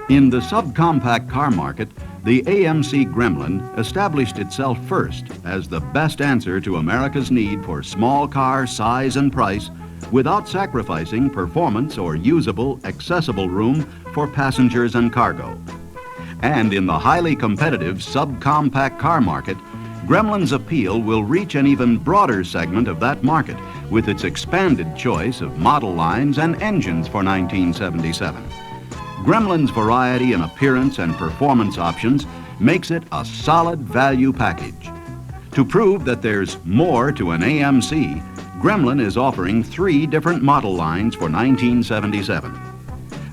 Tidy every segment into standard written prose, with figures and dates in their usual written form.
In the subcompact car market, the AMC Gremlin established itself first as the best answer to America's need for small car size and price without sacrificing performance or usable, accessible room for passengers and cargo. And in the highly competitive subcompact car market, Gremlin's appeal will reach an even broader segment of that market with its expanded choice of model lines and engines for 1977. Gremlin's variety in appearance and performance options makes it a solid value package. To prove that there's more to an AMC, Gremlin is offering 3 different model lines for 1977.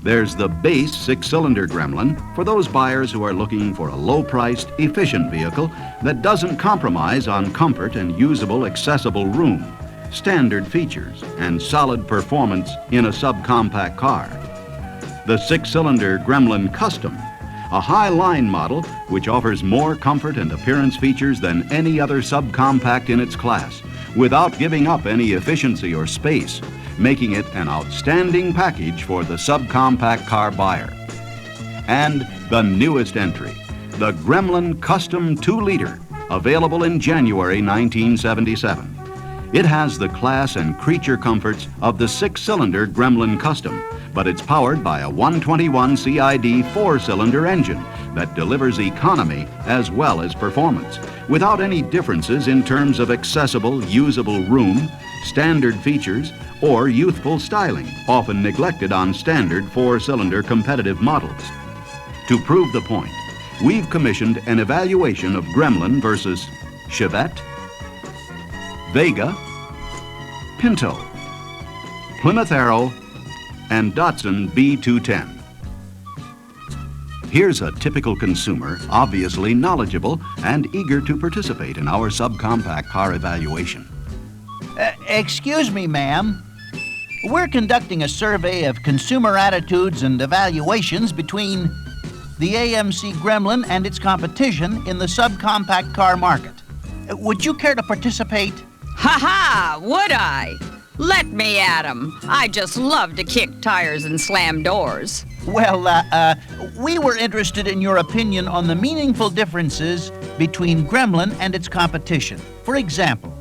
There's the base 6-cylinder Gremlin for those buyers who are looking for a low-priced, efficient vehicle that doesn't compromise on comfort and usable, accessible room, standard features, and solid performance in a subcompact car. The 6-cylinder Gremlin Custom, a high-line model which offers more comfort and appearance features than any other subcompact in its class, without giving up any efficiency or space, making it an outstanding package for the subcompact car buyer. And the newest entry, the Gremlin Custom 2-liter, available in January 1977. It has the class and creature comforts of the 6-cylinder Gremlin Custom, but it's powered by a 121 CID 4-cylinder engine that delivers economy as well as performance, without any differences in terms of accessible, usable room, standard features, or youthful styling, often neglected on standard 4-cylinder competitive models. To prove the point, we've commissioned an evaluation of Gremlin versus Chevette, Vega, Pinto, Plymouth Arrow, and Datsun B210. Here's a typical consumer, obviously knowledgeable and eager to participate in our subcompact car evaluation. Excuse me, ma'am. We're conducting a survey of consumer attitudes and evaluations between the AMC Gremlin and its competition in the subcompact car market. Would you care to participate? Ha-ha! Would I? Let me at 'em. I just love to kick tires and slam doors. Well, we were interested in your opinion on the meaningful differences between Gremlin and its competition. For example,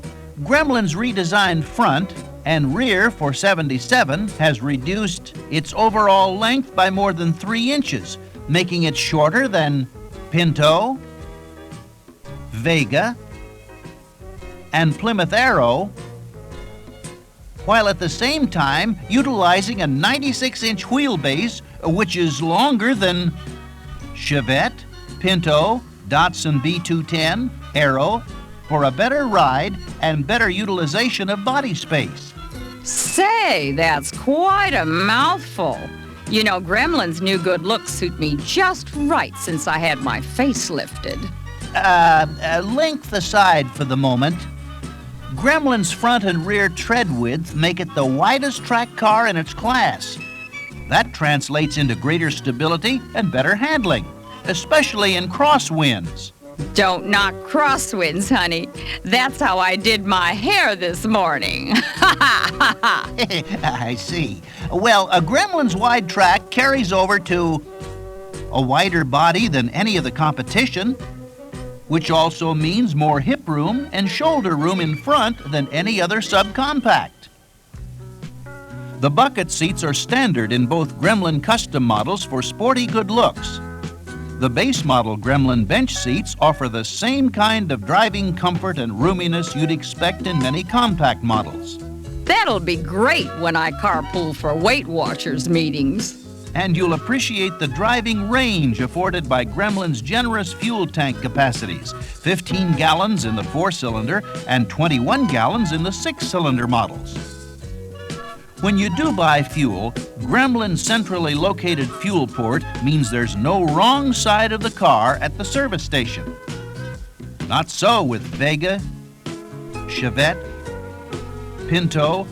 Gremlin's redesigned front and rear for 77 has reduced its overall length by more than 3 inches, making it shorter than Pinto, Vega, and Plymouth Arrow, while at the same time utilizing a 96-inch wheelbase, which is longer than Chevette, Pinto, Datsun B210, Arrow, for a better ride and better utilization of body space. Say, that's quite a mouthful. You know, Gremlin's new good looks suit me just right since I had my face lifted. Length aside for the moment, Gremlin's front and rear tread width make it the widest track car in its class. That translates into greater stability and better handling, especially in crosswinds. Don't knock crosswinds, honey. That's how I did my hair this morning. I see. Well, a Gremlin's wide track carries over to a wider body than any of the competition, which also means more hip room and shoulder room in front than any other subcompact. The bucket seats are standard in both Gremlin custom models for sporty good looks. The base model Gremlin bench seats offer the same kind of driving comfort and roominess you'd expect in many compact models. That'll be great when I carpool for Weight Watchers meetings. And you'll appreciate the driving range afforded by Gremlin's generous fuel tank capacities, 15 gallons in the 4-cylinder and 21 gallons in the 6-cylinder models. When you do buy fuel, Gremlin's centrally located fuel port means there's no wrong side of the car at the service station. Not so with Vega, Chevette, Pinto,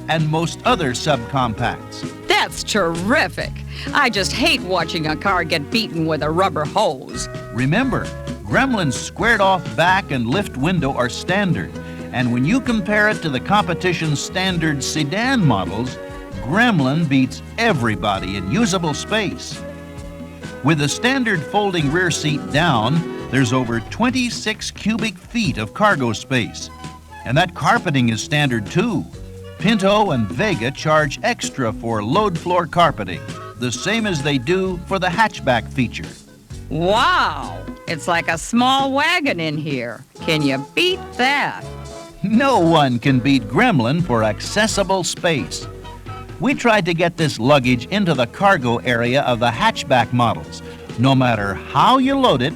and most other subcompacts. That's terrific. I just hate watching a car get beaten with a rubber hose. Remember, Gremlin's squared-off back and lift window are standard, and when you compare it to the competition's standard sedan models, Gremlin beats everybody in usable space. With the standard folding rear seat down, there's over 26 cubic feet of cargo space. And that carpeting is standard too. Pinto and Vega charge extra for load floor carpeting, the same as they do for the hatchback feature. Wow! It's like a small wagon in here. Can you beat that? No one can beat Gremlin for accessible space. We tried to get this luggage into the cargo area of the hatchback models. No matter how you load it,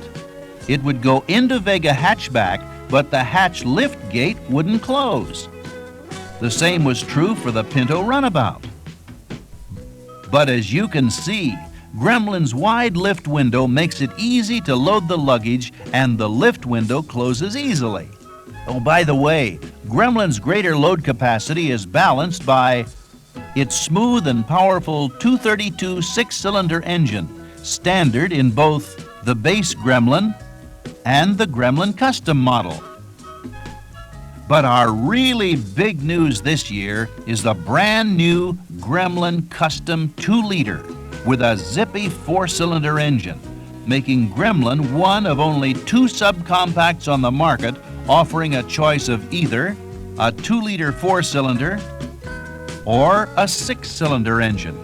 it would go into Vega hatchback, but the hatch lift gate wouldn't close. The same was true for the Pinto runabout. But as you can see, Gremlin's wide lift window makes it easy to load the luggage, and the lift window closes easily. Oh, by the way, Gremlin's greater load capacity is balanced by its smooth and powerful 232 six-cylinder engine, standard in both the base Gremlin and the Gremlin Custom model. But our really big news this year is the brand new Gremlin Custom 2-liter with a zippy 4-cylinder engine, making Gremlin one of only 2 subcompacts on the market offering a choice of either a 2-liter 4-cylinder or a 6-cylinder engine.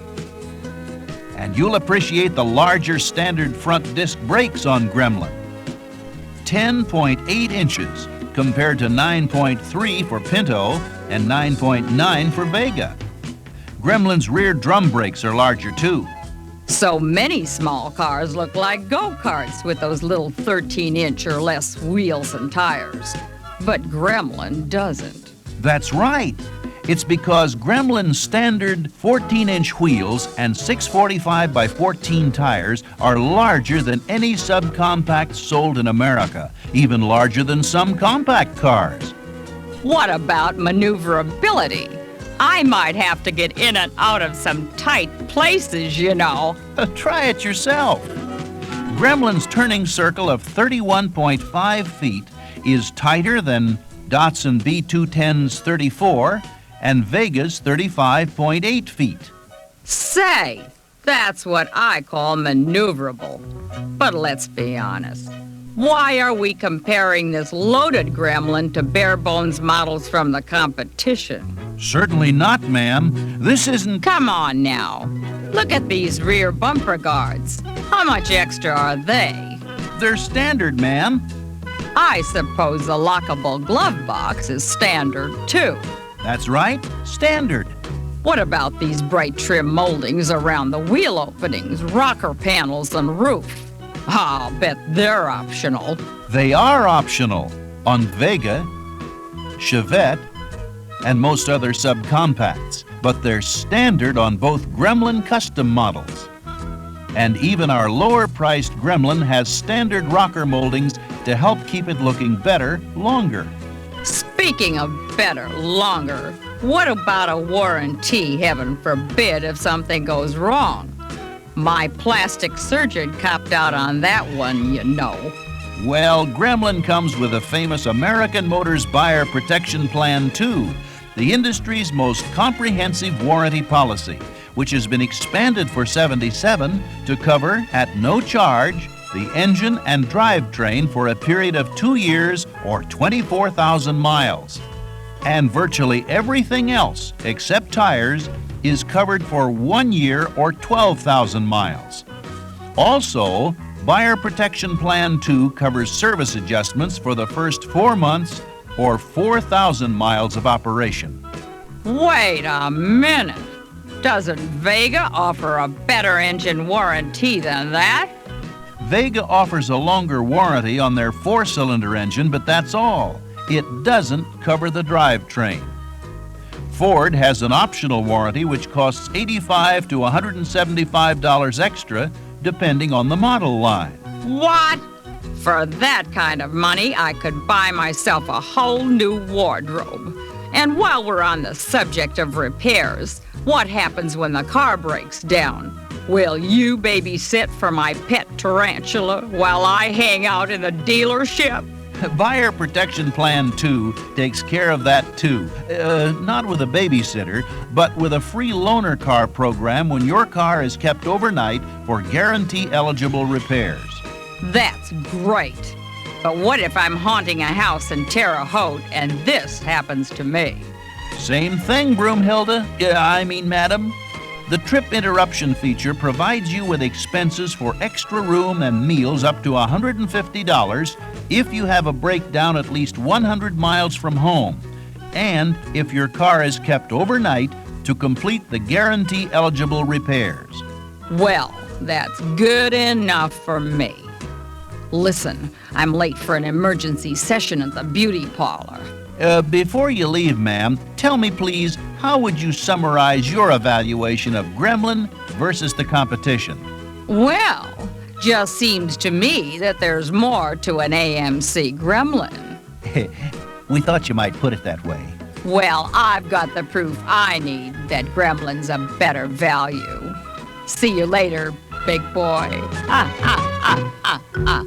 And you'll appreciate the larger standard front disc brakes on Gremlin. 10.8 inches compared to 9.3 for Pinto and 9.9 for Vega. Gremlin's rear drum brakes are larger too. So many small cars look like go-karts with those little 13-inch or less wheels and tires. But Gremlin doesn't. That's right. It's because Gremlin's standard 14-inch wheels and 645 by 14 tires are larger than any subcompact sold in America, even larger than some compact cars. What about maneuverability? I might have to get in and out of some tight places, you know. Try it yourself. Gremlin's turning circle of 31.5 feet is tighter than Datsun B210's 34 and Vega's 35.8 feet. Say, that's what I call maneuverable. But let's be honest. Why are we comparing this loaded Gremlin to bare-bones models from the competition? Certainly not, ma'am. This isn't... Come on now. Look at these rear bumper guards. How much extra are they? They're standard, ma'am. I suppose the lockable glove box is standard, too. That's right, standard. What about these bright trim moldings around the wheel openings, rocker panels, and roof? I'll bet they're optional. They are optional on Vega, Chevette, and most other subcompacts, but they're standard on both Gremlin Custom models. And even our lower-priced Gremlin has standard rocker moldings to help keep it looking better longer. Speaking of better, longer, what about a warranty, heaven forbid, if something goes wrong? My plastic surgeon copped out on that one, you know. Well, Gremlin comes with a famous American Motors Buyer Protection Plan, too, the industry's most comprehensive warranty policy, which has been expanded for '77 to cover, at no charge, the engine and drivetrain for a period of 2 years or 24,000 miles. And virtually everything else, except tires, is covered for 1 year or 12,000 miles. Also, Buyer Protection Plan 2 covers service adjustments for the first 4 months or 4,000 miles of operation. Wait a minute. Doesn't Vega offer a better engine warranty than that? Vega offers a longer warranty on their 4-cylinder engine, but that's all. It doesn't cover the drivetrain. Ford has an optional warranty which costs $85 to $175 extra, depending on the model line. What? For that kind of money, I could buy myself a whole new wardrobe. And while we're on the subject of repairs, what happens when the car breaks down? Will you babysit for my pet tarantula while I hang out in the dealership? Buyer Protection Plan 2 takes care of that too. Not with a babysitter, but with a free loaner car program when your car is kept overnight for guarantee-eligible repairs. That's great. But what if I'm haunting a house in Terre Haute and this happens to me? Same thing, Broomhilda. Madam. The trip interruption feature provides you with expenses for extra room and meals up to $150 if you have a breakdown at least 100 miles from home, and if your car is kept overnight to complete the guarantee-eligible repairs. Well, that's good enough for me. Listen, I'm late for an emergency session at the beauty parlor. Before you leave, ma'am, tell me, please, how would you summarize your evaluation of Gremlin versus the competition? Well, just seems to me that there's more to an AMC Gremlin. We thought you might put it that way. Well, I've got the proof I need that Gremlin's a better value. See you later, big boy. Ah, ah, ah, ah, ah.